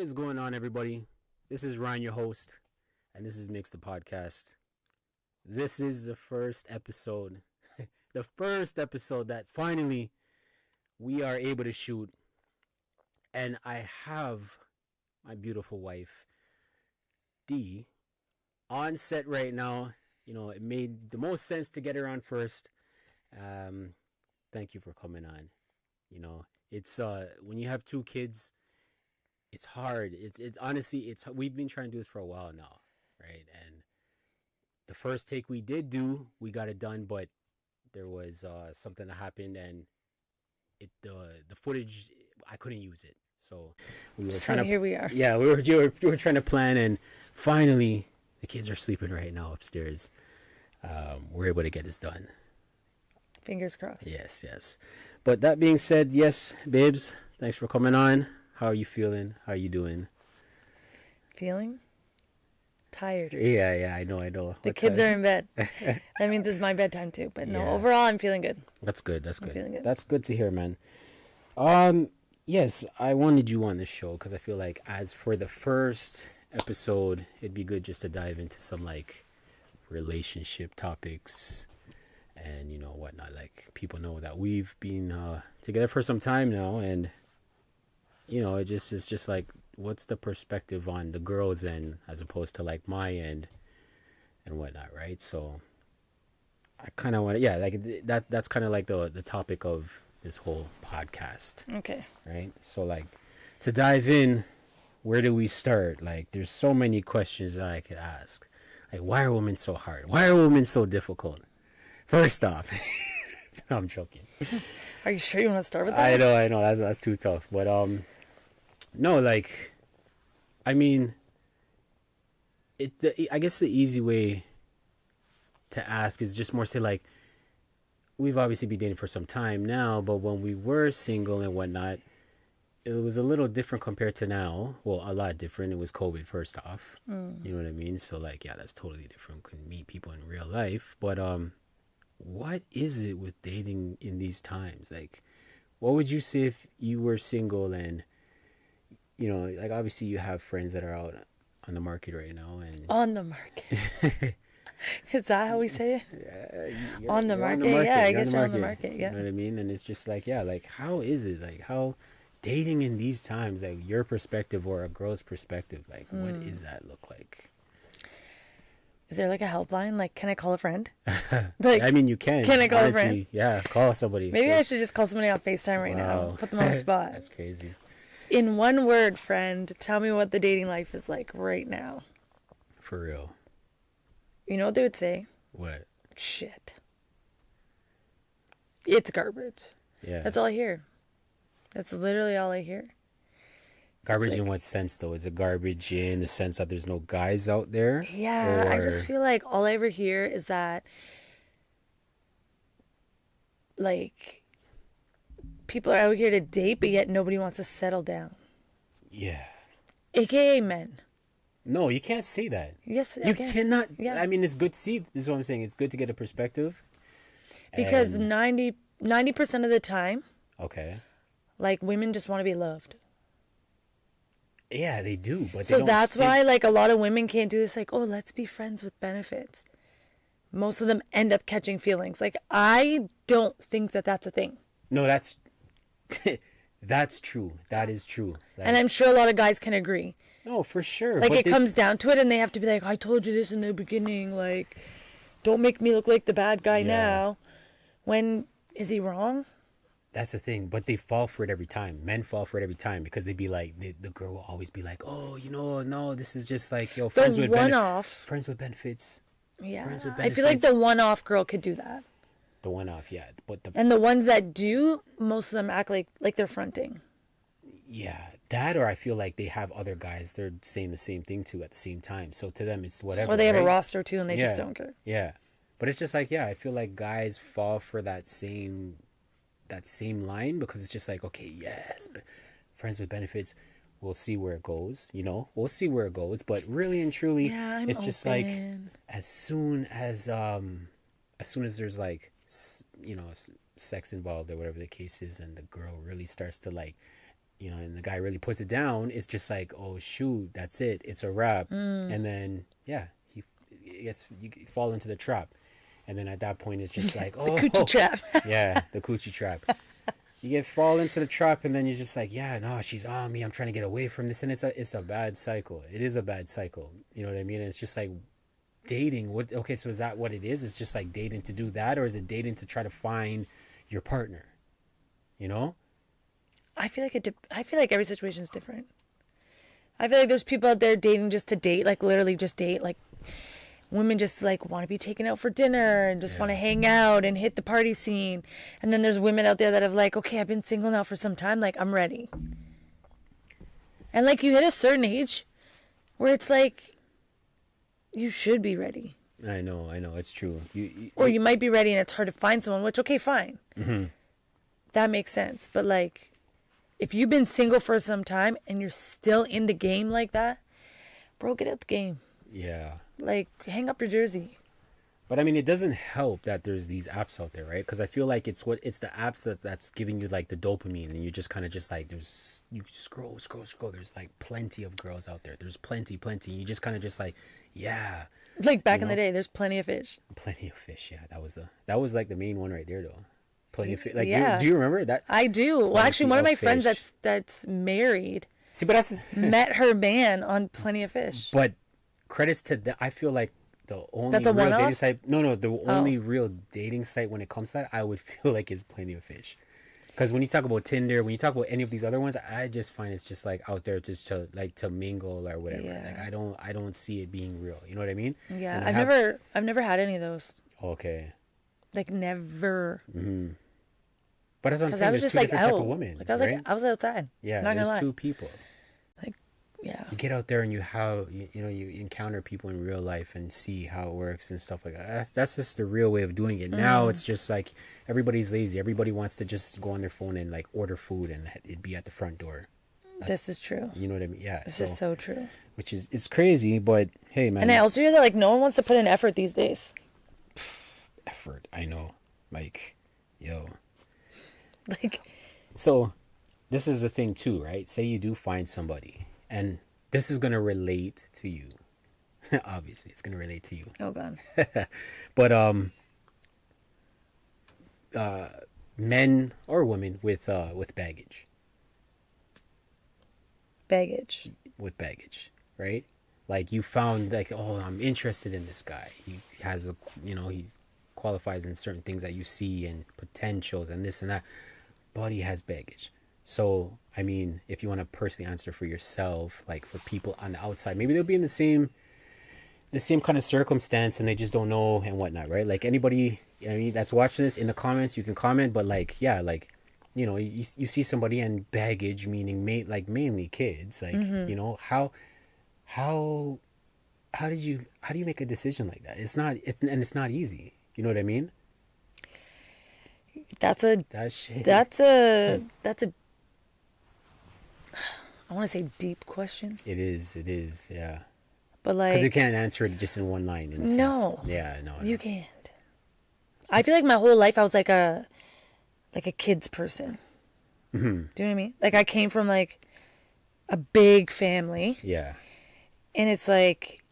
What is going on, everybody? This is Ryan, your host, and this is MixxThePodcast. This is the first episode, the first episode that finally we are able to shoot. And I have my beautiful wife, Dee, on set right now. You know, it made the most sense to get her on first. Thank you for coming on. You know, it's when you have two kids, it's hard. It's honestly, we've been trying to do this for a while now, right? And the first take we did do, we got it done, but there was something that happened, and the footage, I couldn't use it. So we were trying to. Here we are. Yeah, we were trying to plan, and finally the kids are sleeping right now upstairs. We're able to get this done. Fingers crossed. Yes. But that being said, yes, babes, thanks for coming on. How are you feeling? How are you doing? Feeling tired. Yeah, I know. The kids are in bed. That means it's my bedtime too. But no, Yeah. overall, I'm feeling good. That's good. I'm feeling good. That's good to hear, man. Yes, I wanted you on this show because I feel like as for the first episode, it'd be good just to dive into some like relationship topics and whatnot. Like people know that we've been together for some time now, and it's just like, what's the perspective on the girls' end as opposed to like my end and whatnot, right? So I kind of want to, like that's kind of like the topic of this whole podcast. Okay. Right? So like, to dive in, where do we start? Like, there's so many questions that I could ask. Like, why are women so hard? Why are women so difficult? First off, no, I'm joking. Are you sure you want to start with that? I know that's too tough, but no, like, I mean, I guess the easy way to ask is just more say like, we've obviously been dating for some time now, but when we were single and whatnot, it was a little different compared to now. Well, a lot different. It was COVID first off. You know what I mean? So like, yeah, that's totally different. Couldn't meet people in real life. But what is it with dating in these times? Like, what would you say if you were single and, like obviously you have friends that are out on the market right now and On the market. Is that how we say it? On the market. You're Yeah, I guess you're on the market. Yeah. You know what I mean? And it's just like, yeah, like how is it? Like how dating in these times, like your perspective or a girl's perspective, like what does that look like? Is there like a helpline? Like, can I call a friend? Like, I mean, you can. Can I call honestly, a friend? Yeah, call somebody. Maybe I should just call somebody on FaceTime right now. Put them on the spot. That's crazy. In one word, friend, tell me what the dating life is like right now. For real. You know what they would say? What? Shit. It's garbage. Yeah. That's all I hear. That's literally all I hear. Garbage like- in what sense, though? Is it garbage in the sense that there's no guys out there? Yeah, I Or- just feel like all I ever hear is that, like, people are out here to date, but yet nobody wants to settle down. Yeah. AKA men. No, you can't say that. Yes, You again. cannot. Yeah. I mean, it's good to see. This is what I'm saying. It's good to get a perspective. Because And- 90% of the time, Okay. like, women just want to be loved. Yeah, they do, but they So don't that's stick- why, like, a lot of women can't do this, like, oh, let's be friends with benefits. Most of them end up catching feelings. Like, I don't think that that's a thing. No, that's that's true. That is true. Like, And I'm sure a lot of guys can agree. no, for sure. Like, but it comes down to it, and they have to be like, I told you this in the beginning. Like, don't make me look like the bad guy Yeah. now. When, is he wrong? That's the thing. But they fall for it every time. Men fall for it every time because they be like, the girl will always be like, oh, no, this is just like, friends The with one-off. friends with benefits. Yeah. Friends with I feel like benefits. the one-off girl could do that. The one off, yeah. But the And the ones that do, most of them act like they're fronting. yeah, that or I feel like they have other guys they're saying the same thing to at the same time. So to them, it's whatever. Or they have a right? roster too, and they just Yeah. don't care. Yeah, but it's just like, yeah, I feel like guys fall for that same line because it's just like, okay, yes, but friends with benefits, we'll see where it goes. We'll see where it goes. But really and truly, Yeah, I'm it's just like open. as soon as there's like sex involved or whatever the case is, and the girl really starts to like you know, and the guy really puts it down, it's just like, oh shoot, that's it, it's a wrap. And then yeah, you fall into the trap, and then at that point it's just like, oh, the coochie trap. yeah, the coochie trap. You fall into the trap, and then you're just like, yeah, no, she's on me, I'm trying to get away from this, and it's a bad cycle. It is a bad cycle, you know what I mean? And it's just like dating. Okay, so is that what it is? It's just like dating to do that, or is it dating to try to find your partner, you know? I feel like every situation is different. I feel like there's people out there dating just to date, like literally just date, like women just like want to be taken out for dinner and just want to hang out and hit the party scene. And then there's women out there that have like, okay, I've been single now for some time, like I'm ready. And like you hit a certain age where it's like you should be ready. I know, it's true. Or you might be ready and it's hard to find someone, which okay, fine. That makes sense. But like if you've been single for some time and you're still in the game like that, bro, get out the game. Yeah. Like, hang up your jersey. But I mean, it doesn't help that there's these apps out there, right? Because I feel like it's the apps that's giving you like the dopamine, and you just kind of just like you scroll. There's like plenty of girls out there. There's plenty. You just kind of just like, yeah. Like back in the day, there's plenty of fish. Plenty of fish, yeah. That was like the main one right there, though. Plenty of fish. Like, yeah. do you remember that? I do. Well, actually, one of my friends that's married. See, but that's met her man on Plenty of Fish. But credits to that. I feel like the only That's a real one-off? dating site. No, the only real dating site when it comes to that, I would feel like is Plenty of Fish. Because when you talk about Tinder, when you talk about any of these other ones, I just find it's just like out there just to mingle or whatever. Yeah. Like I don't see it being real. You know what I mean? Yeah, I've never had any of those. Okay. Like never. But that's what I'm saying. I was There's just two like different type out. of women. Like I was right? like I was outside. Yeah, not gonna there's lie. two people. Like, yeah. You get out there and you encounter people in real life and see how it works and stuff like that. That's just the real way of doing it. Now it's just like everybody's lazy. Everybody wants to just go on their phone and like order food and it'd be at the front door. This is true. You know what I mean? Yeah. This is so true. Which is, it's crazy, but hey, man. And I also hear that like no one wants to put in effort these days. Effort, I know. Like, yo. Like. So, this is the thing too, right? Say you do find somebody, and this is gonna relate to you. Obviously, it's gonna relate to you. Oh God. But men or women with baggage. With baggage, right? Like you found like, oh, I'm interested in this guy. He has he qualifies in certain things that you see and potentials and this and that, but he has baggage. So, I mean, if you want to personally answer for yourself, like for people on the outside, maybe they'll be in the same kind of circumstance and they just don't know and whatnot, right? Like anybody, that's watching this in the comments, you can comment, but like, yeah, like, you see somebody and baggage, meaning mainly kids, like, how do you make a decision like that? It's not easy. You know what I mean? That's a I want to say deep question. It is, yeah. But like, because you can't answer it just in one line. In a sense. Yeah, no, you can't. I feel like my whole life I was like a kids person. Mm-hmm. Do you know what I mean? Like I came from like a big family. Yeah. And it's like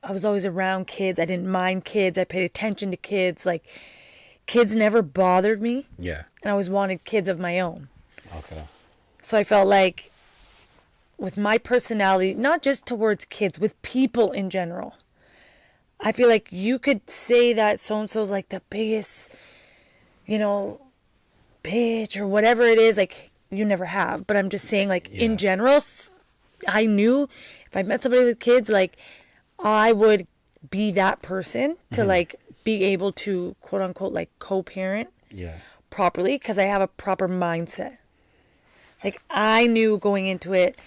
I was always around kids. I didn't mind kids. I paid attention to kids. Like kids never bothered me. Yeah. And I always wanted kids of my own. Okay. So I felt like with my personality, not just towards kids, with people in general, I feel like you could say that so-and-so's like the biggest, bitch or whatever it is. Like, you never have. But I'm just saying, like, in general, I knew if I met somebody with kids, like, I would be that person to, like, be able to, quote-unquote, like, co-parent properly because I have a proper mindset. Like, I knew going into it,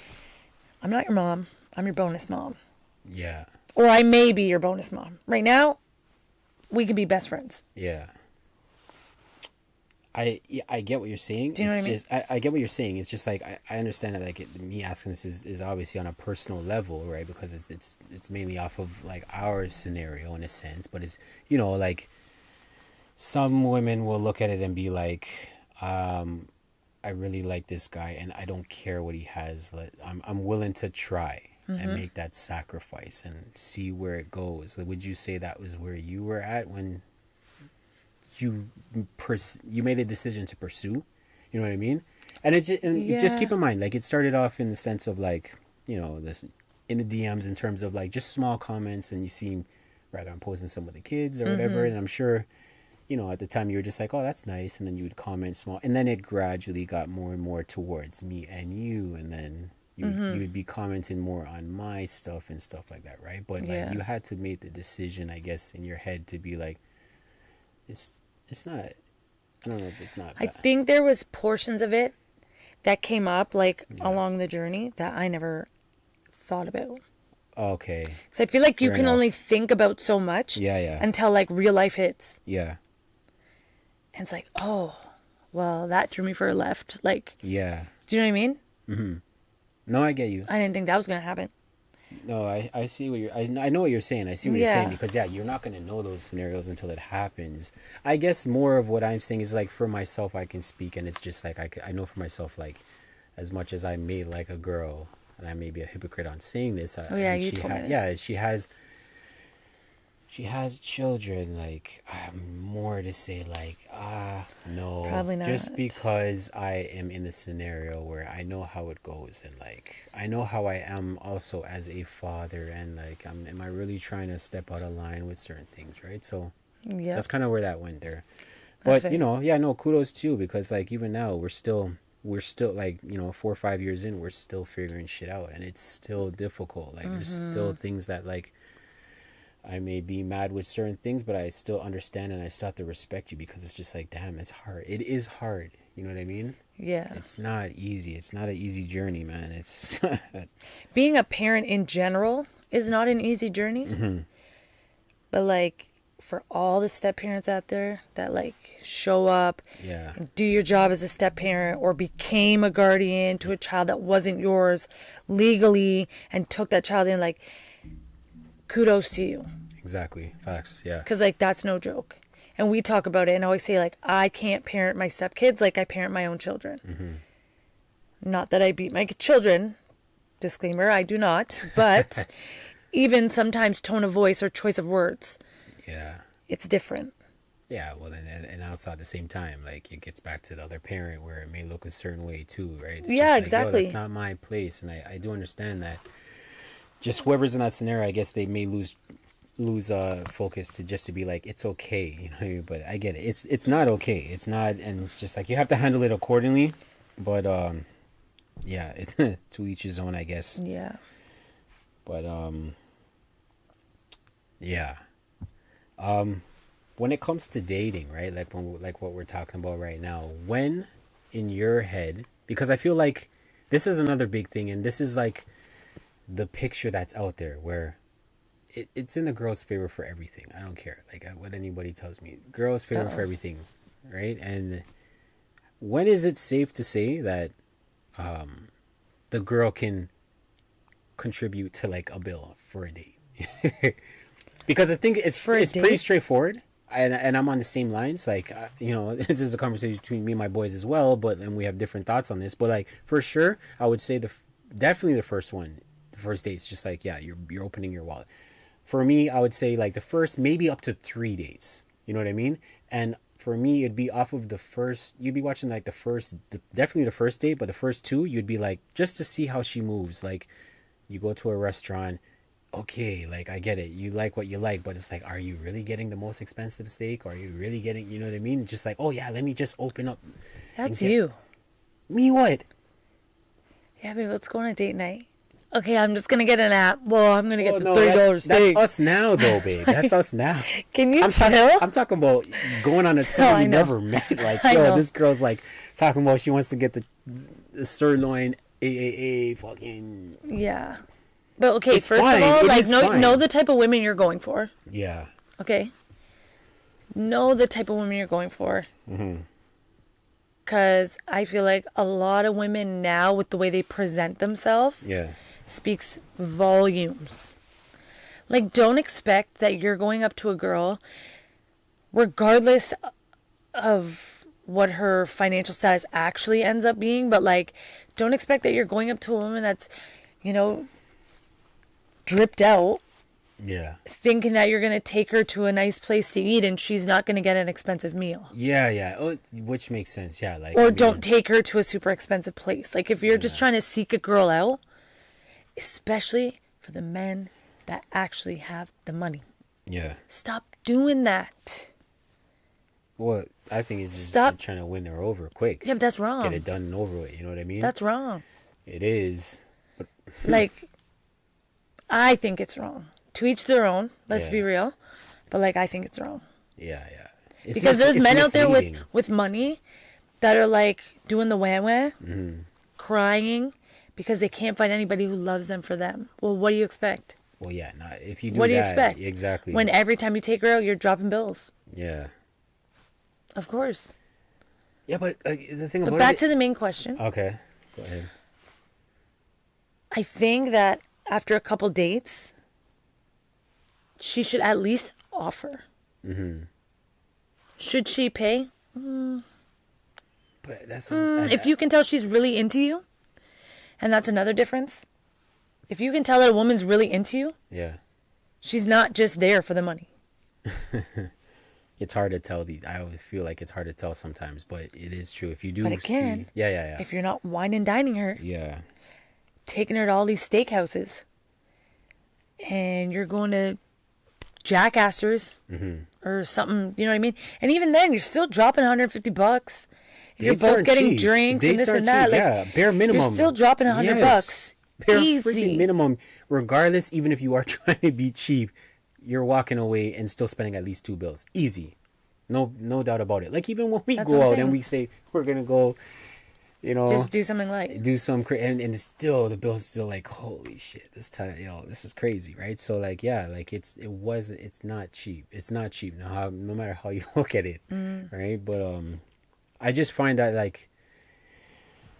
I'm not your mom. I'm your bonus mom. Yeah. Or I may be your bonus mom. Right now, we can be best friends. Yeah. I get what you're saying. Do you know what I mean? I get what you're saying. It's just like I understand that like me asking this is obviously on a personal level, right? Because it's mainly off of like our scenario in a sense, but it's like some women will look at it and be like, I really like this guy and I don't care what he has. I'm willing to try and make that sacrifice and see where it goes. Like, would you say that was where you were at when you made the decision to pursue? You know what I mean? And just keep in mind, like, it started off in the sense of like, you know, this in the DMs in terms of like just small comments, and you see, right, I'm posting some with the kids or whatever, and I'm sure, you know, at the time you were just like, oh, that's nice, and then you would comment small, and then it gradually got more and more towards me and you, and then you would be commenting more on my stuff and stuff like that, right? But like you had to make the decision, I guess, in your head to be like, it's not. I don't know if it's not. I think there was portions of it that came up like along the journey that I never thought about. Okay. Because I feel like you can only think about so much. Until like real life hits. Yeah. And it's like, oh, well, that threw me for a left. Like. Yeah. Do you know what I mean? Mm-hmm. No, I get you. I didn't think that was gonna happen. No, I see what I know what you're saying. I see what you're saying, because you're not gonna know those scenarios until it happens. I guess more of what I'm saying is like, for myself, I can speak, and it's just like I know for myself, like, as much as I may like a girl, and I may be a hypocrite on saying this. You told me this. Yeah, she has children. Like, more to say, like, no, probably not. Just because I am in the scenario where I know how it goes, and like I know how I am also as a father, and like, am I really trying to step out of line with certain things, right? So that's kind of where that went there. But you know, kudos to you, because like even now we're still like, you know, 4 or 5 years in, we're still figuring shit out, and it's still difficult. Like there's still things that, like, I may be mad with certain things, but I still understand, and I still have to respect you, because it's just like, damn, it's hard. It is hard. You know what I mean? Yeah. It's not easy. It's not an easy journey, man. It's being a parent in general is not an easy journey. But like, for all the step parents out there that like show up, and do your job as a step parent, or became a guardian to a child that wasn't yours legally and took that child in, like, kudos to you. Exactly. Facts. Yeah. Because like, that's no joke. And we talk about it and always say, like, I can't parent my stepkids like I parent my own children. Not that I beat my children. Disclaimer, I do not. But even sometimes tone of voice or choice of words. Yeah. It's different. Yeah, well, and also at the same time, like, it gets back to the other parent where it may look a certain way too, right? It's just like, exactly. That's not my place, and I do understand that. Just whoever's in that scenario, I guess they may lose focus to be like, it's okay, you know. But I get it. It's not okay. It's not, and it's just like, you have to handle it accordingly. But yeah, it's to each his own, I guess. Yeah. But yeah. When it comes to dating, right? Like what we're talking about right now, when in your head, because I feel like this is another big thing, and this is like the picture that's out there where it's in the girl's favor for everything. I don't care, like, what anybody tells me. Girl's favor for everything, right? And when is it safe to say that the girl can contribute to like a bill for a date? Because I think it's pretty straightforward, and I'm on the same lines. Like, you know, this is a conversation between me and my boys as well, and we have different thoughts on this. But like, for sure, I would say definitely the first date's just like, yeah, you're opening your wallet. For me, I would say like the first, maybe up to 3 dates. You know what I mean? And for me, it'd be off of the first. You'd be watching like definitely the first date, but the first 2, you'd be like, just to see how she moves. Like, you go to a restaurant. Okay, like, I get it. You like what you like, but it's like, are you really getting the most expensive steak? Or are you really getting, you know what I mean? Just like, oh yeah, let me just open up. That's you. Me what? Yeah, babe, let's go on a date night. Okay, I'm just gonna get an app. Well, I'm gonna get the $30 steak. That's us now, though, babe. That's us now. Can you chill? I'm talking about going on a someone you never met. Like, yo, this girl's like talking about she wants to get the sirloin AAA fucking. Yeah. But okay, it's first fine. of all, like, know the type of women you're going for. Yeah. Okay. Know the type of women you're going for. Because I feel like a lot of women now, with the way they present themselves, speaks volumes. Like, don't expect that you're going up to a girl, regardless of what her financial status actually ends up being, but like, don't expect that you're going up to a woman that's, you know, dripped out, Yeah. thinking that you're going to take her to a nice place to eat and she's not going to get an expensive meal. Yeah, yeah. Oh, which makes sense. Yeah, like. Or don't take her to a super expensive place. Like, if you're just trying to seek a girl out, especially for the men that actually have the money. Yeah. Stop doing that. Well, I think he's just Stop. trying to win her over quick. Yeah, but that's wrong. Get it done and over with. You know what I mean? That's wrong. It is. But Like, I think it's wrong. To each their own. Let's be real. But like, I think it's wrong. yeah, yeah. It's Because there's men out there misleading. with money that are like doing the wah-wah, crying because they can't find anybody who loves them for them. Well, what do you expect? Well, yeah. Nah, if you do What do you that, expect? exactly. When every time you take her out, you're dropping bills. Yeah. Of course. Yeah, but the thing But about back it. to the main question. Okay. Go ahead. I think that after a couple dates, she should at least offer. Mm-hmm. Should she pay? But that's If you can tell she's really into you, and that's another difference. If you can tell that a woman's really into you, yeah. she's not just there for the money. It's hard to tell these. I always feel like it's hard to tell sometimes, but it is true. If you do But again, see, yeah. If you're not wine and dining her, Yeah. taking her to all these steakhouses, and you're going to Jackassers or something, you know what I mean? And even then, you're still dropping $150. If you're Dates both aren't getting cheap. drinks and Dates this and aren't that, cheap. like, Yeah, bare minimum. you're still dropping $100. Bare Easy. freaking minimum. Regardless, even if you are trying to be cheap, you're walking away and still spending at least 2 bills. Easy. No doubt about it. Like, even when we That's go what I'm out saying. and we say we're gonna go, you know, Just do something light. do some and it's still, the bill's still like, holy shit, this time, this is crazy, right? So like, yeah, like it's not cheap. It's not cheap no matter how you look at it, right? But I just find that like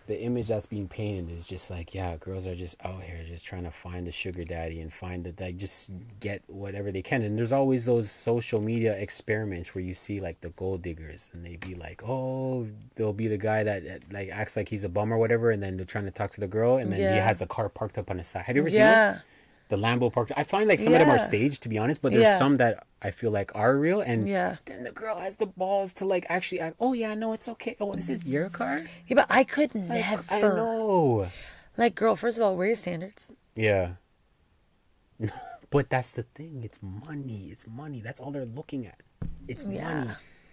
the image that's being painted is just like, yeah, girls are just out here just trying to find a sugar daddy and find that, like, just get whatever they can. And there's always those social media experiments where you see like the gold diggers and they be like, oh, they'll be the guy that like acts like he's a bum or whatever, and then they're trying to talk to the girl and then he has the car parked up on the side. Have you ever seen this? The Lambo parked. I find like some of them are staged, to be honest, but there's some that I feel like are real. And then the girl has the balls to like actually act, oh yeah, no, it's okay. Oh, this is your car? Yeah, but I could never. I know. Like, girl, first of all, where are your standards? Yeah. But that's the thing. It's money. It's money. That's all they're looking at. It's money.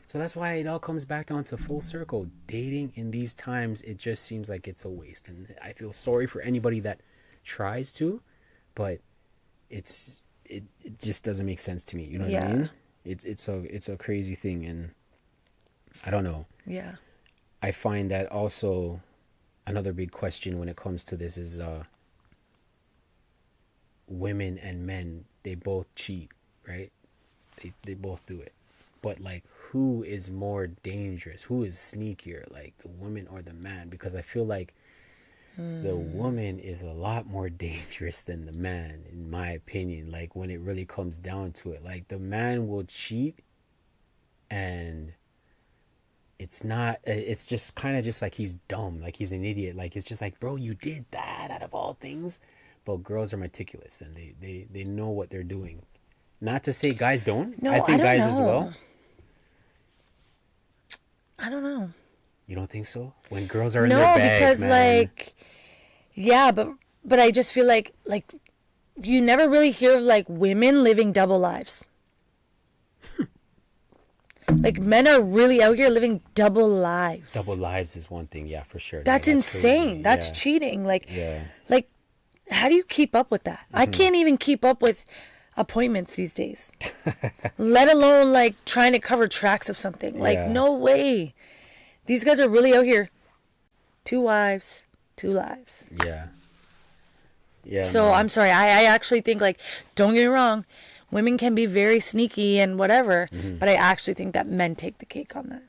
So that's why it all comes back down to full circle. Dating in these times, it just seems like it's a waste. And I feel sorry for anybody that tries to, but it just doesn't make sense to me. You know what I mean? It's a crazy thing, and I don't know. Yeah. I find that also another big question when it comes to this is women and men, they both cheat, right? They both do it. But like, who is more dangerous? Who is sneakier, like the woman or the man? Because I feel like the woman is a lot more dangerous than the man, in my opinion. Like, when it really comes down to it, like, the man will cheat and it's just kind of just like he's dumb, like he's an idiot, like it's just like, bro, you did that out of all things. But girls are meticulous and they know what they're doing. Not to say guys don't. No, I think I don't guys as well. I don't know. You don't think so? When girls are in No, their bag, because man. like, yeah, but I just feel like you never really hear of like women living double lives. Like, men are really out here living double lives. Double lives is one thing, yeah, for sure. That's insane. crazy. That's Yeah. cheating. Like, Yeah. like, how do you keep up with that? I can't even keep up with appointments these days. Let alone like trying to cover tracks of something. Like, Yeah. no way. These guys are really out here. 2 wives, 2 lives. Yeah. Yeah. So man. I'm sorry. I actually think, like, don't get me wrong, women can be very sneaky and whatever, but I actually think that men take the cake on that.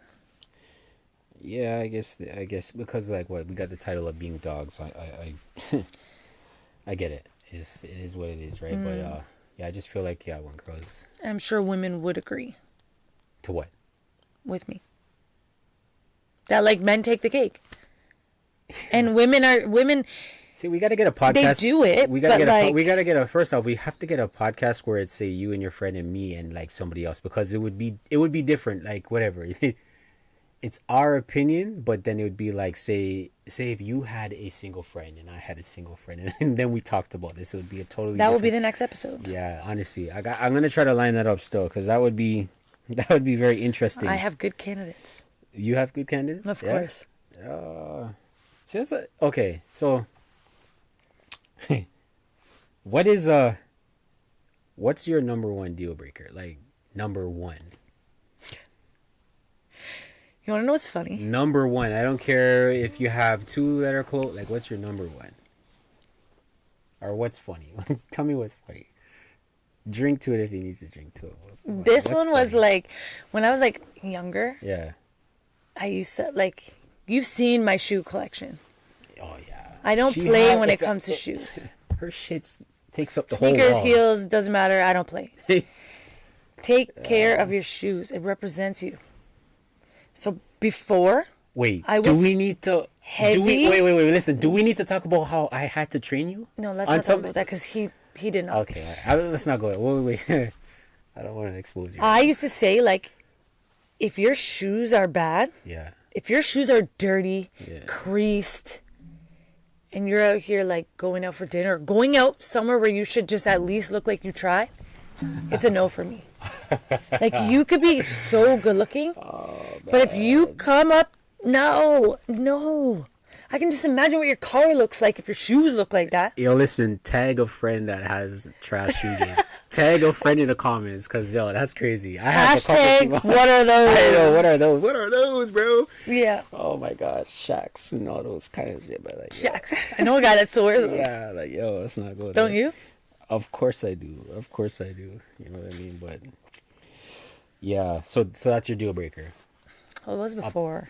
Yeah, I guess because like what we got the title of being dogs, I I get it. It is what it is, right? But yeah, I just feel like when girls I'm sure women would agree to what? with me. That like men take the cake. And women. See, we got to get a podcast. They do it. We got to get we got to get a first off. We have to get a podcast where it's say you and your friend and me and like somebody else, because it would be different. Like whatever, it's our opinion, but then it would be like say if you had a single friend and I had a single friend, and then we talked about this, it would be a totally. That would be the next episode. Yeah, honestly, I'm gonna try to line that up still, because that would be very interesting. I have good candidates. You have good candidates, Of course. See, that's okay. So, what's your number one deal breaker? Like number one. You want to know what's funny? Number one. I don't care if you have two that are close. Like, what's your number one? Or what's funny? Tell me what's funny. Drink to it if you need to drink to it. This one was like, when I was like younger. Yeah. I used to like. You've seen my shoe collection. Oh yeah. I don't play when it comes to shoes. Her shit takes up the Sneakers, whole wall. heels, doesn't matter. I don't play. Take care of your shoes. It represents you. So before, wait, I was do we need to? heavy. Wait. Listen, do we need to talk about how I had to train you? No, let's not talk about that because he did not. Okay, let's not go. Wait. I don't want to expose you. I used to say like, if your shoes are bad, Yeah. if your shoes are dirty, Yeah. creased, and you're out here like going out for dinner, going out somewhere where you should just at least look like you tried, it's a no for me. Like, you could be so good looking, but if you come up, no. I can just imagine what your car looks like if your shoes look like that. Yo, listen, tag a friend that has trash shoe game. Tag a friend in the comments, because, yo, that's crazy. I have a couple Hashtag, people. what are those? I know, what are those? What are those, bro? Yeah. Oh my gosh, shacks and all those kind of shit. But like, Shucks. I know a guy that stores those. yeah, like, yo, let's not go there. Don't you? Of course I do. You know what I mean? But yeah, so that's your deal breaker. Well, it was before.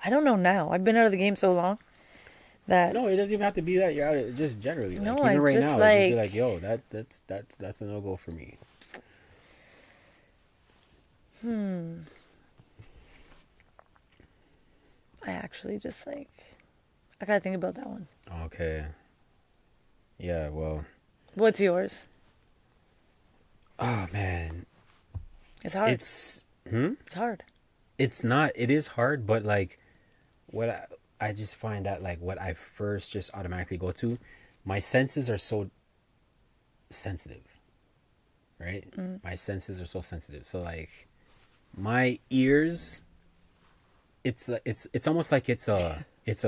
I don't know now. I've been out of the game so long that No, it doesn't even have to be that you're out. Just generally, like, No, even I right just, now, like- just be like, yo, that's a no go for me. I actually just like, I gotta think about that one. Okay. Yeah. Well. What's yours? Oh man, It's hard. it's It's hard. it's not. It is hard, but like, what I just find that like what I first just automatically go to, my senses are so sensitive, right? My senses are so sensitive. So like, my ears, it's almost like it's a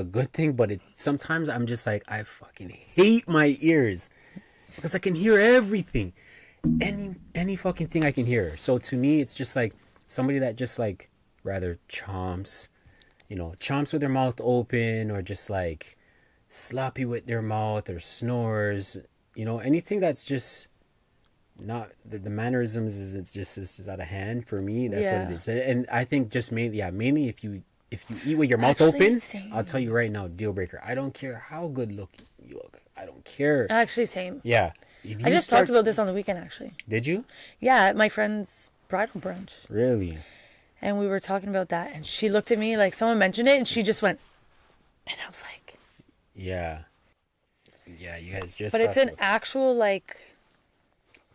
good thing, but it sometimes I'm just like, I fucking hate my ears because I can hear everything, any fucking thing I can hear. So to me, it's just like somebody that just like rather chomps with their mouth open, or just like sloppy with their mouth, or snores, anything that's just not the mannerisms is just out of hand for me. That's what Yeah. it is. And I think just mainly if you eat with your mouth Actually, open, same. I'll tell you right now, deal breaker. I don't care how good looking you look. I don't care. Actually, same. Yeah. If I you just talked about this on the weekend, actually. Did you? Yeah, at my friend's bridal brunch. Really? And we were talking about that. And she looked at me like someone mentioned it. And she just went, and I was like. Yeah. Yeah, you guys just. But it's talked an about- actual, like.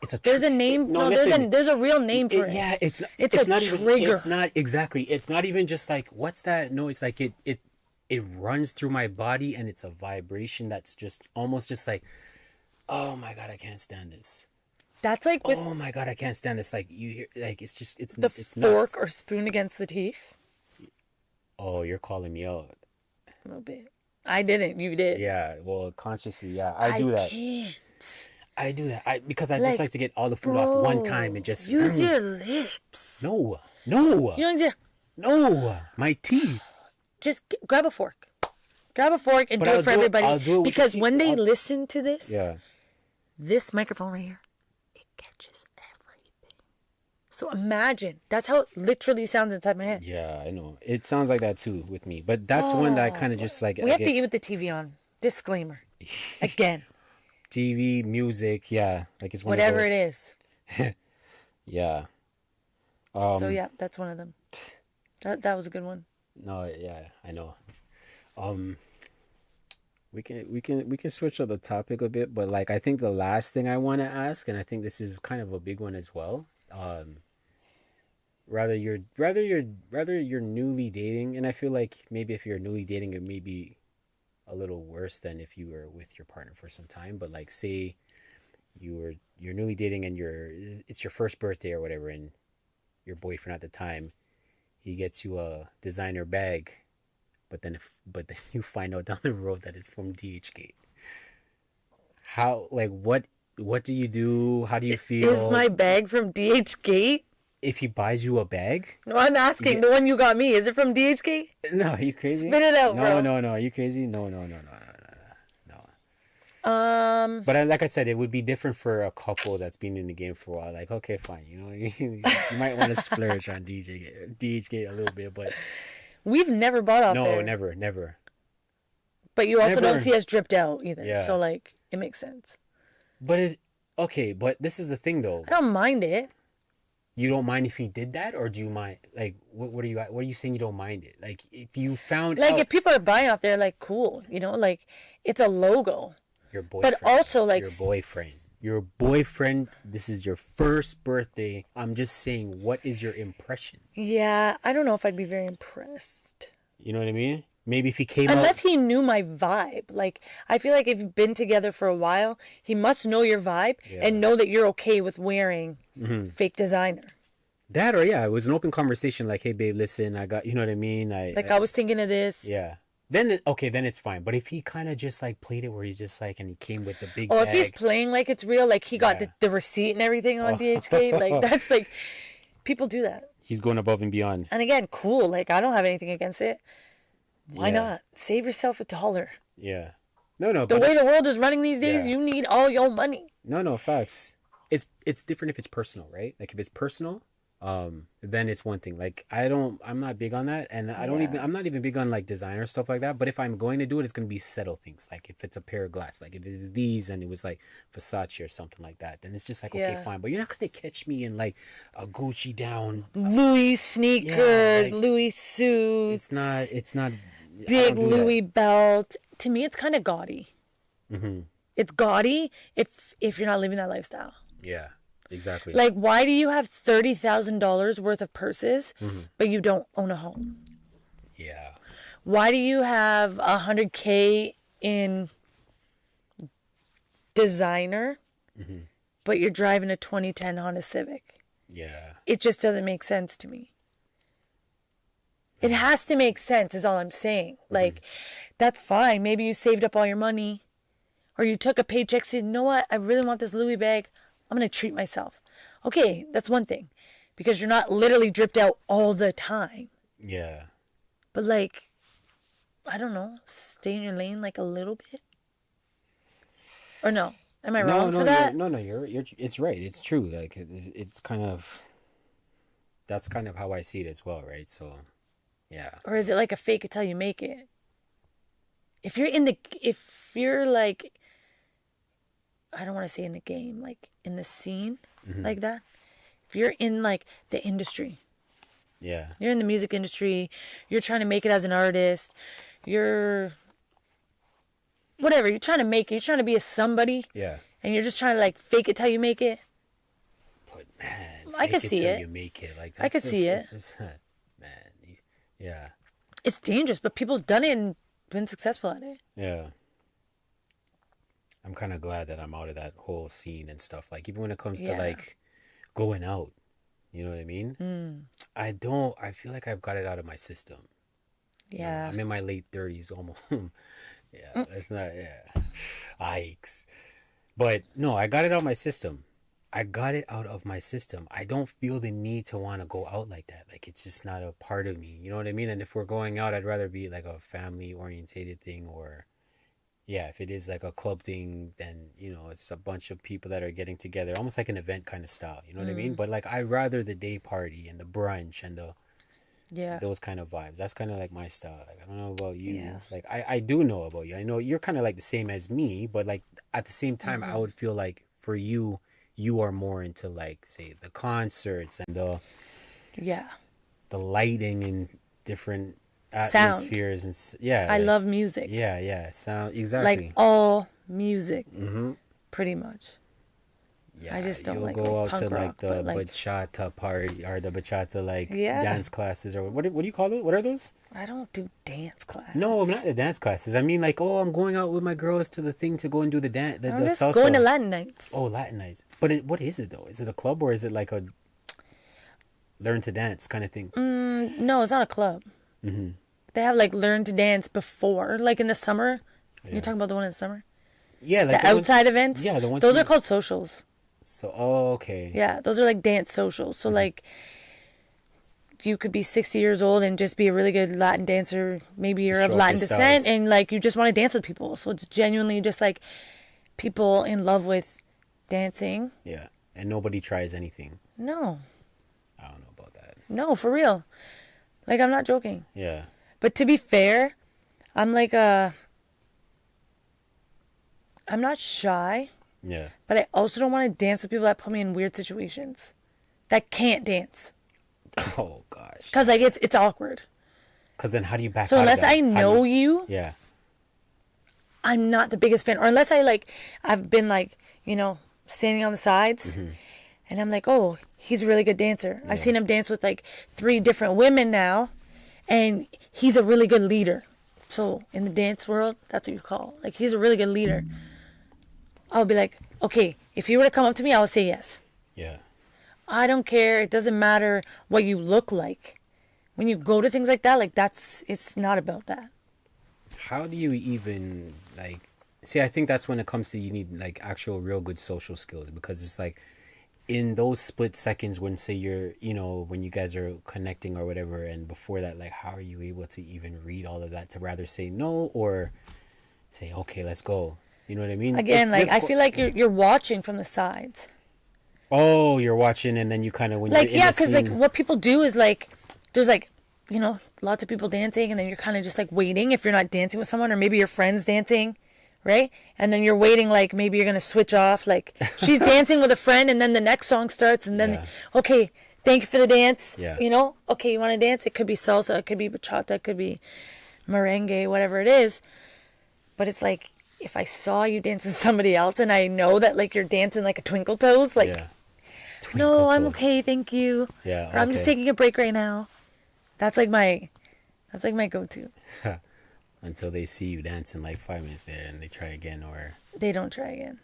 It's a. There's a name. No, listen, there's a real name for it. Yeah, it's a not even. trigger. It's not exactly. It's not even just like, what's that noise? Like it runs through my body, and it's a vibration that's just almost just like, oh my god, I can't stand this. That's like with Oh my god, I can't stand this. Like, you hear, like, it's just it's the it's fork nuts. or spoon against the teeth. Oh, you're calling me out. A little bit. I didn't. You did. Yeah, well, consciously, yeah, I do that. Can't. I do that. Because I Like, just like to get all the food off one time and just use your lips. No, You don't need to. no, my teeth. Just grab a fork. Grab a fork and But do I'll it for do it- everybody. I'll do it with the Because teeth. when they I'll- listen to this, Yeah. this microphone right here, it catches everything. So imagine. That's how it literally sounds inside my head. Yeah, I know. It sounds like that too with me. But that's one that I kind of just like. We I have to get eat with the TV on. Disclaimer. Again. TV, music, yeah. Like it's one Whatever of it those. is. Yeah. So yeah, that's one of them. That was a good one. No, yeah, I know. Um, we can switch up the topic a bit, but like I think the last thing I want to ask, and I think this is kind of a big one as well. Rather you're newly dating, and I feel like maybe if you're newly dating, it may be a little worse than if you were with your partner for some time. But like, say you're newly dating and it's your first birthday or whatever, and your boyfriend at the time, he gets you a designer bag, but then you find out down the road that it's from DHgate. How, like, what do you do? How do you Is feel my bag from DH Gate? if he buys you a bag? No, I'm asking. Yeah. The one you got me, is it from DH Gate? No, are you crazy? Spit it out, no, bro. No, are you crazy? No, no. Um, Like I said, it would be different for a couple that's been in the game for a while. Like, okay, fine, you might want to splurge on DHgate a little bit, but we've never bought off no, there. never. But you also Never. don't see us dripped out either. Yeah. So, like, it makes sense. But okay, but this is the thing though. I don't mind it. You don't mind if he did that, or do you mind? Like, what are you saying? You don't mind it? Like, if you found Like, out if people are buying off there, like, cool. Like, it's a logo. your boyfriend, But also, like... your boyfriend, this is your first birthday. I'm just saying, what is your impression? Yeah, I don't know if I'd be very impressed. You know what I mean? Maybe if he came Unless out... he knew my vibe. Like, I feel like if you've been together for a while, he must know your vibe and know that you're okay with wearing fake designer. That, or yeah, it was an open conversation. Like, hey, babe, listen, I got... You know what I mean? I was thinking of this. Yeah. Then it's fine. But if he kind of just like played it where he's just like, and he came with the big Oh, bag. if he's playing like it's real, like he got the receipt and everything on DHK, like that's like, people do that. He's going above and beyond. And again, cool. Like, I don't have anything against it. Why not? Save yourself $1. Yeah. No. The way the world is running these days, you need all your money. No, facts. It's different if it's personal, right? Like if it's personal, then it's one thing. Like I'm not big on that, and I'm not even big on like designer stuff like that. But if I'm going to do it, it's gonna be subtle things. Like if it's a pair of glass, like if it was these and it was like Versace or something like that, then it's just like okay, fine. But you're not gonna catch me in like a Gucci down, Louis sneakers, Louis suits. It's not big Louis belt. To me, it's kind of gaudy. Mm-hmm. It's gaudy if you're not living that lifestyle. Yeah. Exactly. Like, why do you have $30,000 worth of purses, but you don't own a home? Yeah. Why do you have $100K in designer, but you're driving a 2010 Honda Civic? Yeah. It just doesn't make sense to me. It has to make sense, is all I'm saying. Like, that's fine. Maybe you saved up all your money, or you took a paycheck, said, you know what? I really want this Louis bag. I'm going to treat myself. Okay, that's one thing. Because you're not literally dripped out all the time. Yeah. But like, I don't know, stay in your lane like a little bit? Or no? Am I wrong for that? You're it's right. It's true. Like it's kind of, that's kind of how I see it as well, right? So, yeah. Or is it like a fake it till you make it? If you're like, I don't want to say in the game, like in the scene, like that. If you're in like the industry, you're in the music industry, you're trying to make it as an artist, you're whatever, you're trying to make it, you're trying to be a somebody, and you're just trying to like fake it till you make it. But man, I can see it. You make it like I could see it. Just, man, yeah. It's dangerous, but people have done it and been successful at it. Yeah. I'm kind of glad that I'm out of that whole scene and stuff. Like, even when it comes to, like, going out, you know what I mean? I feel like I've got it out of my system. Yeah. You know, I'm in my late 30s almost. That's not, Yikes. But, no, I got it out of my system. I don't feel the need to want to go out like that. Like, it's just not a part of me. You know what I mean? And if we're going out, I'd rather be, like, a family-orientated thing, or... Yeah, if it is like a club thing, then, you know, it's a bunch of people that are getting together, almost like an event kind of style, you know what I mean? But like, I'd rather the day party and the brunch and those kind of vibes. That's kind of like my style. Like, I don't know about you. Yeah. Like, I do know about you. I know you're kind of like the same as me, but like at the same time, I would feel like for you, you are more into like, say, the concerts and the lighting and different atmospheres and yeah. I love music. Yeah. Sound exactly. Like all music, Mm-hmm. pretty much. Yeah, I just don't you'll like, go out punk to rock, like the but, like, bachata party or the bachata Yeah. dance classes or what do you call it? What are those? I don't do dance classes. No, I'm not the dance classes. I mean like, oh, I'm going out with my girls to the thing to go and do the dance, the I'm just salsa. going to Latin nights. Oh, Latin nights. But what is it though? Is it a club or is it like a learn to dance kind of thing? No, it's not a club. Mm-hmm. They have like learn to dance before, like in the summer. Yeah. You're talking about the one in the summer? Yeah, like the outside events? Yeah, the ones. Those are called socials. So, oh, okay. Yeah, those are like dance socials. So like you could be 60 years old and just be a really good Latin dancer. Maybe you're of Latin descent and like you just want to dance with people. So it's genuinely just like people in love with dancing. Yeah, and nobody tries anything. No. I don't know about that. No, for real. Like, I'm not joking. Yeah. But to be fair, I'm like I'm not shy. Yeah. But I also don't want to dance with people that put me in weird situations. That can't dance. Oh gosh. Because like it's awkward. Because then how do you back So out unless of that? I know you, Yeah. I'm not the biggest fan. Or unless I've been like, standing on the sides. Mm-hmm. And I'm like, oh, he's a really good dancer. I've seen him dance with like 3 different women now. And he's a really good leader. So in the dance world, that's what you call. Like, he's a really good leader. I'll be like, okay, if you were to come up to me, I would say yes. Yeah. I don't care. It doesn't matter what you look like. When you go to things like that, like it's not about that. How do you even see, I think that's when it comes to you need like actual real good social skills, because it's like in those split seconds when say you're, when you guys are connecting or whatever, and before that, like how are you able to even read all of that to rather say no or say, okay, let's go. You know what I mean? Again, like I feel like you're watching from the sides. Oh, you're watching, and then you kind of when like you're in because like what people do is like there's like lots of people dancing, and then you're kind of just like waiting if you're not dancing with someone, or maybe your friend's dancing, right? And then you're waiting, like maybe you're gonna switch off, like she's dancing with a friend, and then the next song starts, and then okay, thank you for the dance. Yeah. Okay, you want to dance? It could be salsa, it could be bachata, it could be merengue, whatever it is. But it's like if I saw you dance with somebody else, and I know that like you're dancing like a twinkle toes, like. Yeah. No, I'm okay, thank you. Yeah, Or I'm just taking a break right now. That's like my go-to. Until they see you dancing like 5 minutes there and they try again, or They don't try again.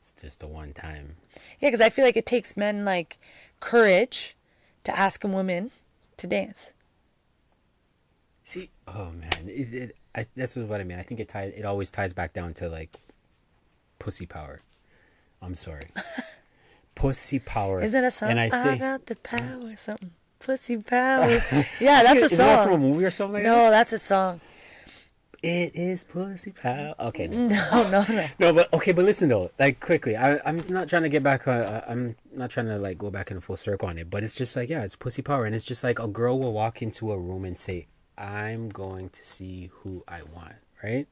it's just a one time. Yeah, because I feel like it takes men like courage to ask a woman to dance. See, oh man, that's what I mean. I think it always ties back down to like pussy power. I'm sorry. Pussy power. Isn't that a song? And I say, got the power, something. Pussy power. Yeah, that's a song. Is that from a movie or something like that? No, that's a song. It is pussy power. Okay. No. No, but okay, but listen though, like quickly, I'm not trying to get back. I'm not trying to like go back in a full circle on it, but it's just like, yeah, it's pussy power, and it's just like a girl will walk into a room and say, "I'm going to see who I want," right?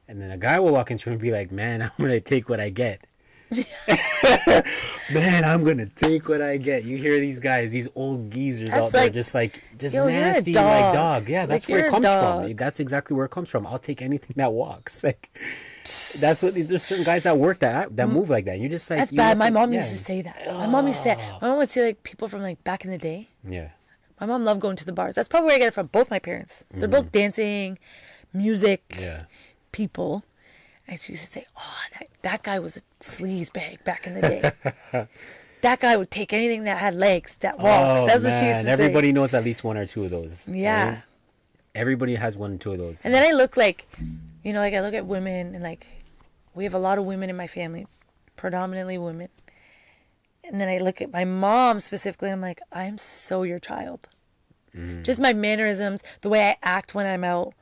And then a guy will walk into and be like, "Man, I'm gonna take what I get." Man, I'm gonna take what I get. You hear these guys, these old geezers out there, just nasty, like dog. Yeah, that's where it comes from. That's exactly where it comes from. I'll take anything that walks. Like that's what there's certain guys that work that move like that. And you're just like, that's bad. My mom used to say that. My mom used to say, my mom would see like people from like back in the day. Yeah. My mom loved going to the bars. That's probably where I get it from. Both my parents. They're both dancing, music, people. And she used to say, oh, that guy was a sleaze bag back in the day. That guy would take anything that had legs, that walks. That's what she used to say. Everybody knows at least 1 or 2 of those. Yeah. Right? Everybody has 1 or 2 of those. And then I look like, like I look at women, and like we have a lot of women in my family, predominantly women. And then I look at my mom specifically, I'm like, I'm so your child. Just my mannerisms, the way I act when I'm out,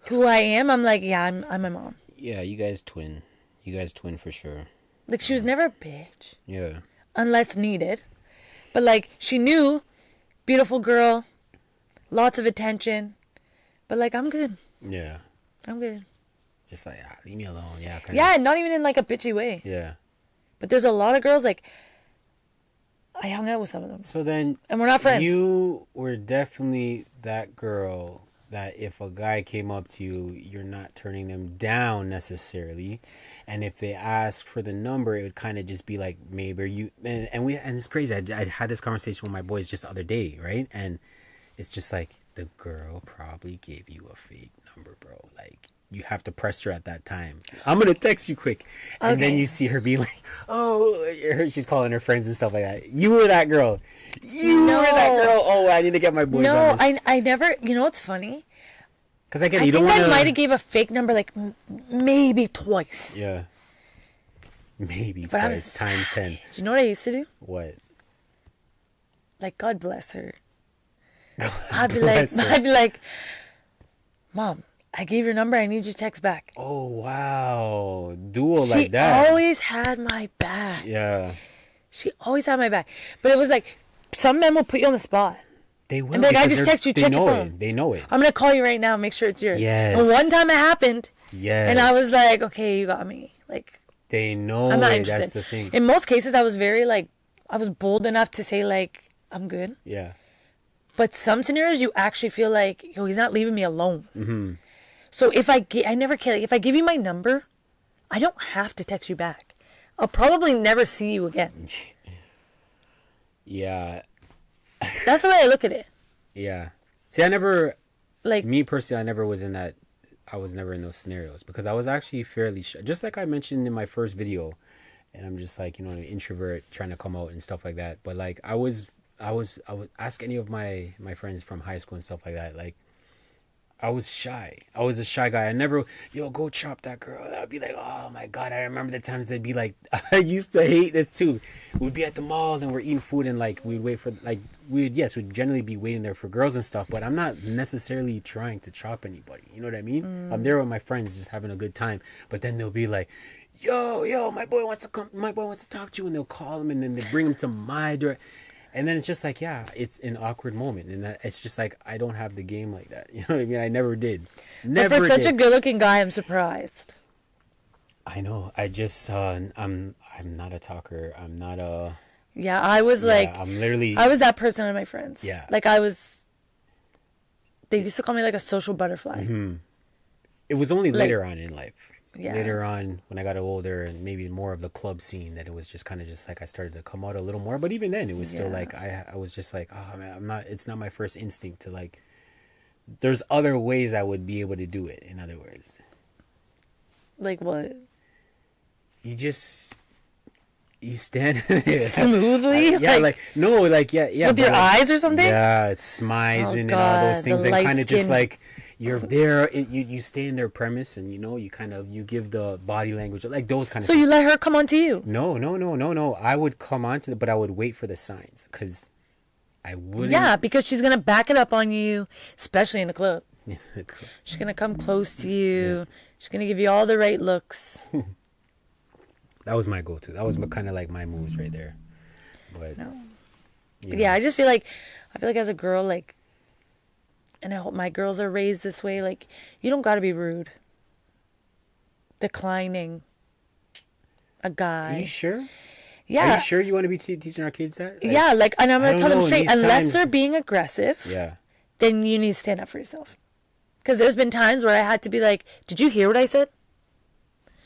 who I am, I'm like, yeah, I'm my mom. Yeah, you guys twin. You guys twin for sure. Like, she was never a bitch. Yeah. Unless needed. But, like, she knew, beautiful girl, lots of attention. But, like, I'm good. Yeah. I'm good. Just like, leave me alone. Yeah. Yeah, not even in, like, a bitchy way. Yeah. But there's a lot of girls, like, I hung out with some of them. So then... And we're not friends. You were definitely that girl that if a guy came up to you, you're not turning them down necessarily, and if they ask for the number, it would kind of just be like maybe you and it's crazy. I had this conversation with my boys just the other day, right? And it's just like the girl probably gave you a fake number, bro. Like you have to press her at that time. I'm gonna text you quick, and then you see her be like, "Oh," she's calling her friends and stuff like that. You were that girl. You were that girl. Oh, I need to get my boys on this. I never. You know what's funny? Because I get I you don't think want to. I might have gave a fake number like maybe twice. Yeah. Maybe But twice times 10. Do you know what I used to do? What? Like, God bless her. God I'd be bless her. like, Mom, I gave your number. I need your text back. Oh wow, dual She like that. always had my back. Yeah. She always had my back. But it was like, some men will put you on the spot. They will. And like, I because just text you, they check your know phone. it. They know it. I'm going to call you right now, make sure it's yours. Yes. And one time it happened. Yes. And I was like, okay, you got me. Like, They know I'm not it. interested. That's the thing. In most cases, I was very like, I was bold enough to say like, I'm good. Yeah. But some scenarios, you actually feel like, yo, he's not leaving me alone. Mm-hmm. So if I never care. Like, if I give you my number, I don't have to text you back. I'll probably never see you again. Yeah. That's the way I look at it. Yeah. See, I never. Like, Me personally, I never was in that. I was never in those scenarios because I was actually fairly shy. Just like I mentioned in my first video, and I'm just like, an introvert trying to come out and stuff like that. But like I would ask any of my friends from high school and stuff like that. Like I was shy. I was a shy guy. I never, go chop that girl. I'd be like, oh my God. I remember the times they'd be like, I used to hate this too. We'd be at the mall and we're eating food and like we'd wait for like we'd generally be waiting there for girls and stuff. But I'm not necessarily trying to chop anybody. You know what I mean? I'm there with my friends just having a good time. But then they'll be like, yo, my boy wants to come. My boy wants to talk to you, and they'll call him and then they bring him to my door. And then it's just like, yeah, it's an awkward moment. And it's just like, I don't have the game like that. You know what I mean? I never did. Never but for such did. a good-looking guy, I'm surprised. I know. I just, I'm not a talker. I'm not a... Yeah, I was like... I'm literally... I was that person with my friends. Yeah. Like, I was... They used to call me like a social butterfly. Mm-hmm. It was only later on in life. Yeah. Later on, when I got older and maybe more of the club scene, that it was just kind of just like I started to come out a little more. But even then, it was still like I was just like, oh man, I'm not. It's not my first instinct to like. There's other ways I would be able to do it. In other words, Like what? you stand Smoothly? yeah, yeah, With your eyes or something? Yeah, it's smizing and all God, those things, the and kind of just light-skinned- like you're there. You stay in their premise, and you give the body language, like those kind of. So you let her come on to you? No. I would come on to it, but I would wait for the signs because I wouldn't. Yeah, because she's gonna back it up on you, especially in the club. She's gonna come close to you. Yeah. She's gonna give you all the right looks. That was my go-to. That was kind of like my moves right there. But no. Yeah, I just feel like as a girl, like, and I hope my girls are raised this way. Like, you don't gotta be rude. Declining a guy. Are you sure? Yeah. Are you sure you want to be teaching our kids that? Like, yeah, like, and I'm gonna tell them straight. Unless they're being aggressive, then you need to stand up for yourself. Because there's been times where I had to be like, "Did you hear what I said?"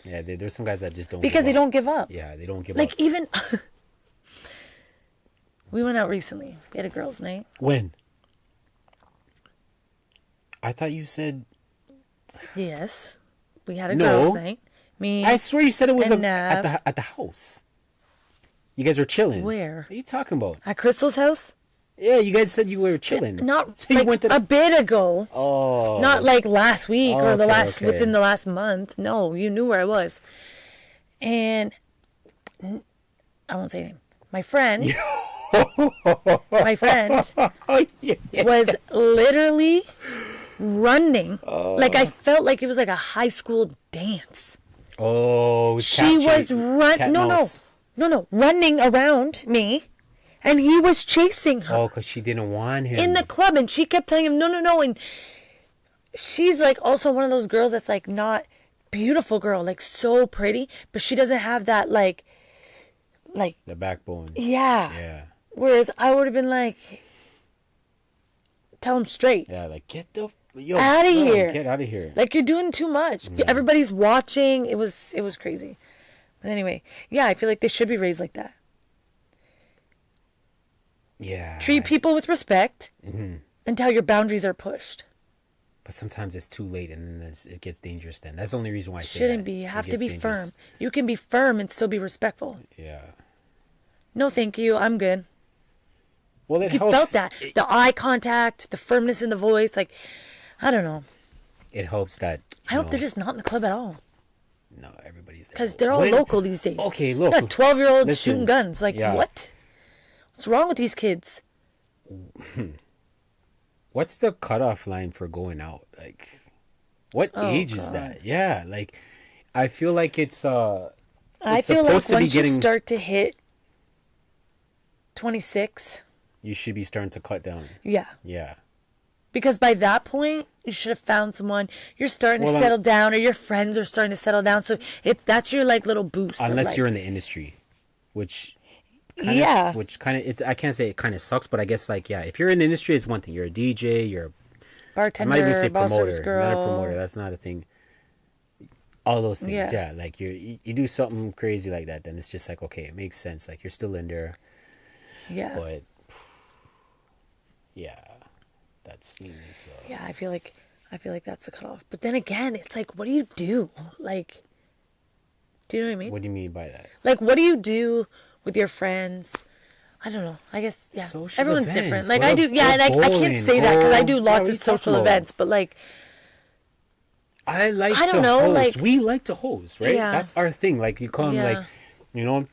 Yeah, there's some guys that just don't. Because they don't give up. Yeah, they don't give up. Like even, we went out recently. We had a girls' night. When? I thought you said. Yes, we had a girls' night. Me. I swear you said it was at the house. You guys were chilling. Where? What are you talking about? At Crystal's house. Yeah, you guys said you were chilling. Not so you like went to a bit ago. Oh. Not like last week or within the last month. No, you knew where I was. And I won't say name. My friend. Was literally running. Like I felt like it was like a high school dance. Oh, she was running around me. And he was chasing her. Oh, because she didn't want him. In the club. And she kept telling him, no. And she's like also one of those girls that's like not beautiful girl. Like so pretty. But she doesn't have that like. The backbone. Yeah. Yeah. Whereas I would have been like. Tell him straight. Yeah, like get the Yo, out of here. Get out of here. Like, you're doing too much. Everybody's watching. It was crazy. But anyway, yeah, I feel like they should be raised like that. Yeah. Treat people with respect until your boundaries are pushed. But sometimes it's too late, and then it gets dangerous. Then that's the only reason why I say Shouldn't that. be. You have It to gets be dangerous. firm. You can be firm and still be respectful. Yeah. No, thank you. I'm good. Well, it You helps. felt that. The eye contact, the firmness in the voice. Like, I don't know. It helps that. I hope they're just not in the club at all. No, everybody's there. Because they're all local these days. Okay, look. Like 12-year-olds Listen, shooting guns. Like, yeah. what? What's wrong with these kids? What's the cutoff line for going out? Like, what age is that? Yeah, like, I feel like it's I feel like supposed to be once you getting- start to hit 26, you should be starting to cut down. yeah. Yeah. Because by that point, you should have found someone. You're starting Well, to settle down, or your friends are starting to settle down. So that's your like little boost. Unless like, you're in the industry, which Yeah. I can't say it kind of sucks, but I guess like, yeah, if you're in the industry, it's one thing. You're a DJ, you're I might even bartender, say boss service promoter, not a girl. promoter. That's not a thing. All those things, Yeah. yeah. Like you do something crazy like that, then it's just like, okay, it makes sense. Like you're still in there, Yeah. but yeah, that's me. So Yeah, I feel like that's the cutoff. But then again, it's like, what do you do? Like, do you know what I mean? what do you mean by that? Like, what do you do with your friends? I don't know. I guess, yeah. Social Everyone's events. different. Like, Go I to- do, yeah, go and I can't bowling, say that because I go- do yeah, lots what are of you talking social about? events. But, like, I like I to don't know, host. like- We like to host, right? Yeah. That's our thing. Like you come, Yeah. like, you know,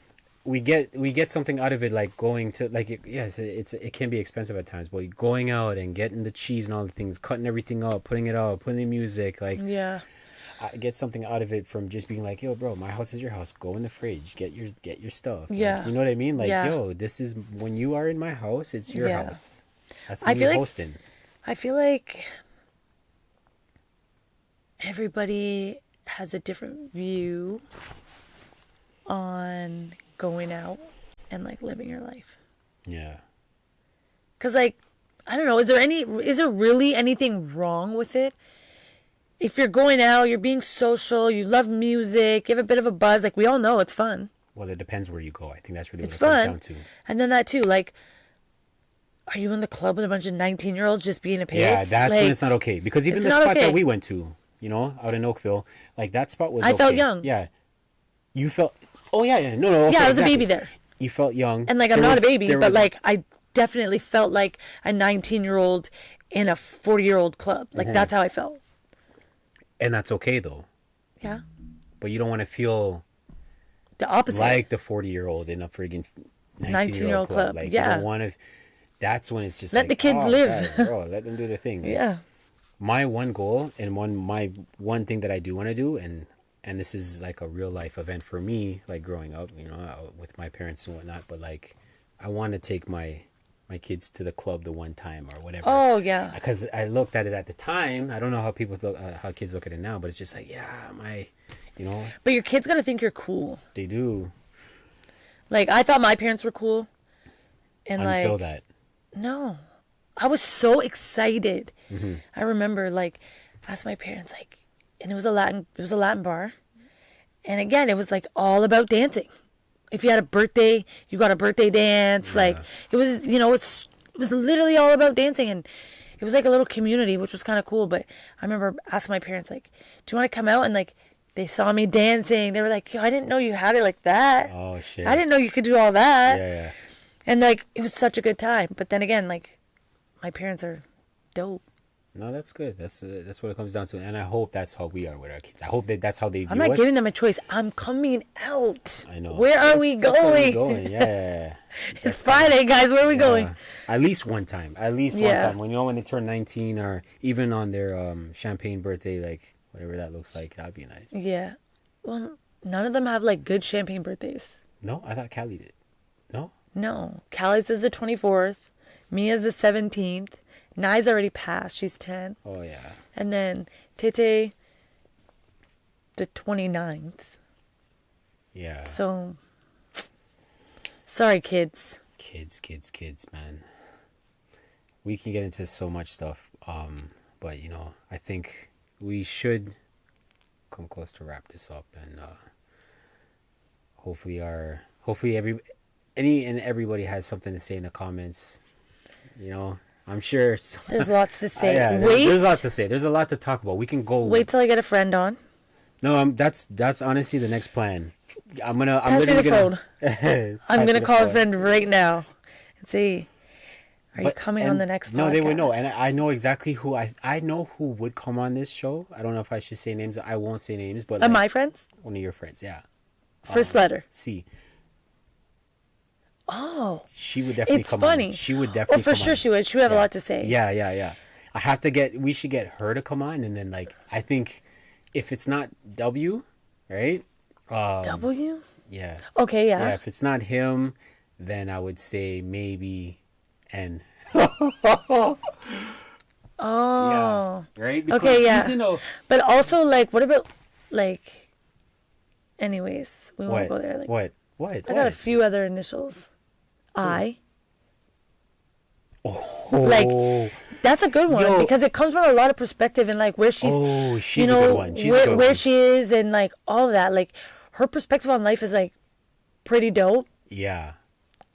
we get something out of it. Like going to yes, it can be expensive at times, but going out and getting the cheese and all the things, cutting everything up, putting it out, putting in music, like yeah. I get something out of it from just being like, yo, bro, my house is your house. Go in the fridge, get your stuff. Like, Yeah. you know what I mean? Like, Yeah. yo, this is when you are in my house, it's your Yeah. house. That's I me feel like- hosting. I feel like everybody has a different view on going out and like living your life. Yeah. Cause like, I don't know, is there really anything wrong with it? If you're going out, you're being social, you love music, you have a bit of a buzz, like we all know it's fun. Well, it depends where you go. I think that's really It's what it comes fun. down to. And then that too, like, are you in the club with a bunch of 19-year-olds just being a pig? Yeah, that's like, when it's not okay. Because even it's the not spot okay. that we went to, you know, out in Oakville, like that spot was I felt okay. young. Yeah. You felt... Oh, yeah. No, okay, Yeah, I was exactly. a baby there. You felt young. And like, I'm There not was- a baby, there but was- like, I definitely felt like a 19-year-old in a 40-year-old club. Like, that's how I felt. And that's okay, though. Yeah. But you don't want to feel The opposite. like the 40-year-old in a friggin' 19-year-old club. Like, you yeah. don't want to... That's when it's just Let like, the kids oh, live. God, bro, let them do their thing. Like, Yeah. my one goal and my one thing that I do want to do, and this is like a real life event for me, like growing up, you know, with my parents and whatnot, but like I want to take my kids to the club the one time or whatever. Oh, yeah. Because I looked at it at the time. I don't know how people look, how kids look at it now, but it's just like, yeah, you know, But your kid's going to think you're cool. they do Like, I thought my parents were cool. And until like, that. no. I was so excited. Mm-hmm. I remember, like, asked my parents, like, and it was a Latin bar. And again, it was like all about dancing. If you had a birthday, you got a birthday dance. Yeah. Like, it was, you know, it was literally all about dancing. And it was like a little community, which was kind of cool. But I remember asking my parents, like, do you want to come out? And like, they saw me dancing. They were like, yo, I didn't know you had it like that. Oh shit. I didn't know you could do all that. Yeah. And like, it was such a good time. But then again, like, my parents are dope. No, that's good. That's what it comes down to, and I hope that's how we are with our kids. I hope that's how they view I'm not us. giving them a choice. I'm coming out. I know. Where are we That's where we going? Yeah. It's Friday, guys. Where are we going? At least one time. At least Yeah. one time. When when they turn 19 or even on their champagne birthday, like whatever that looks like, that'd be nice. Yeah. Well, none of them have like good champagne birthdays. No, I thought Callie did. No. No. Callie's is the 24th. Mia's the 17th. Nai's already passed. She's 10. Oh yeah. And then Tete, the 29th. Yeah. So, sorry, kids. Kids, man. We can get into so much stuff. But I think we should come close to wrap this up, and hopefully everybody has something to say in the comments. I'm sure There's lots to say. yeah, there's lots to say. There's a lot to talk about. We can go. Wait till I get a friend on. No, that's honestly the next plan. I'm Pass me the phone. I'm gonna call a friend right now and see. Are you coming on the next podcast? No, they would know, and I know exactly who I know who would come on this show. I don't know if I should say names. I won't say names, but Are my friends? One of your friends, yeah. First letter. C. Oh. She would definitely come on. It's funny. She would definitely. Oh, for sure she would. She would have a lot to say. Yeah. We should get her to come on, and then I think if it's not W, right? W. Yeah. Okay. Yeah. Yeah. If it's not him, then I would say maybe N. Oh. Yeah. Right. Because okay. Yeah. But also, what about Anyways, we won't go there. What? I got a few other initials. I. Oh. That's a good one because it comes from a lot of perspective and where she's. Oh, she's a good one. She's a good where one. she is and all of that. Her perspective on life is pretty dope. Yeah.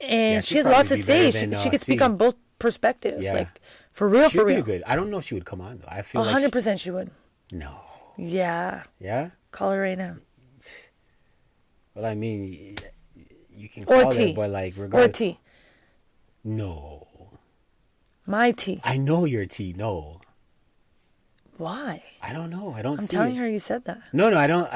And she has lots to say. She could speak on both perspectives. Yeah. For real, She'd for real. be good. I don't know if she would come on though. I feel 100% she would. No. Yeah. Yeah. Call her right now. Well, I mean, you can call her, but regardless. Or T. No. My T. I know your T. No. Why? I don't know. I don't see. I'm telling her you said that. No, I don't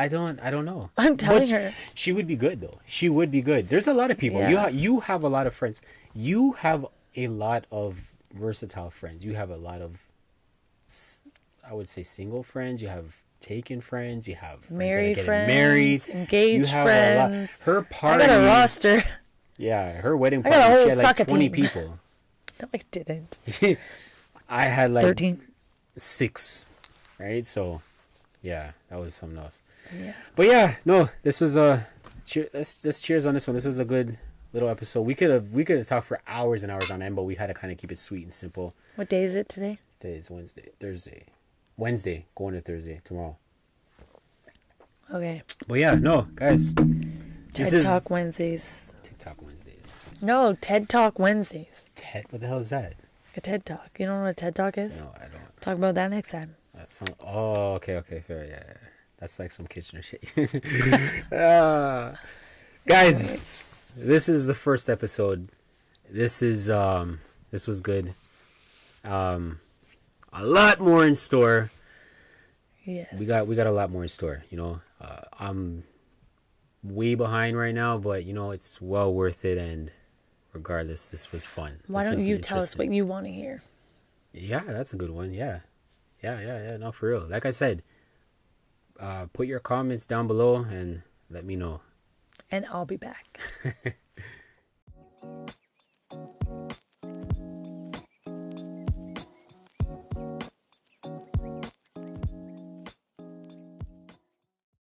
know. I'm telling her. She would be good though. She would be good. There's a lot of people. Yeah. You have a lot of friends. You have a lot of versatile friends. You have a lot of, I would say, single friends. You have taken friends. You have married friends. Married. Engaged friends. Her party. I got a roster. Yeah, her wedding party. I got a whole she had 20 team. people. No, I didn't. I had 13. 6, right? So, yeah, that was something else. Yeah. But yeah, no, this was let's cheers on this one. This was a good little episode. We could have talked for hours and hours on end, but we had to kind of keep it sweet and simple. What day is it today? Today is Wednesday, going to Thursday tomorrow. Okay. But yeah, no, guys. TED Talk Wednesdays. TikTok Wednesdays. No, TED Talk Wednesdays. TED? What the hell is that? A TED Talk. You don't know what a TED Talk is? No, I don't. Talk about that next time. Okay, fair, yeah. That's like some Kitchener shit. Guys, this is the first episode. This was good. A lot more in store. Yes. We got a lot more in store, I'm way behind right now, but it's well worth it, and regardless, this was fun. Why don't you tell us what you want to hear? Yeah, that's a good one. Yeah, no, for real. Like I said, put your comments down below and let me know. And I'll be back.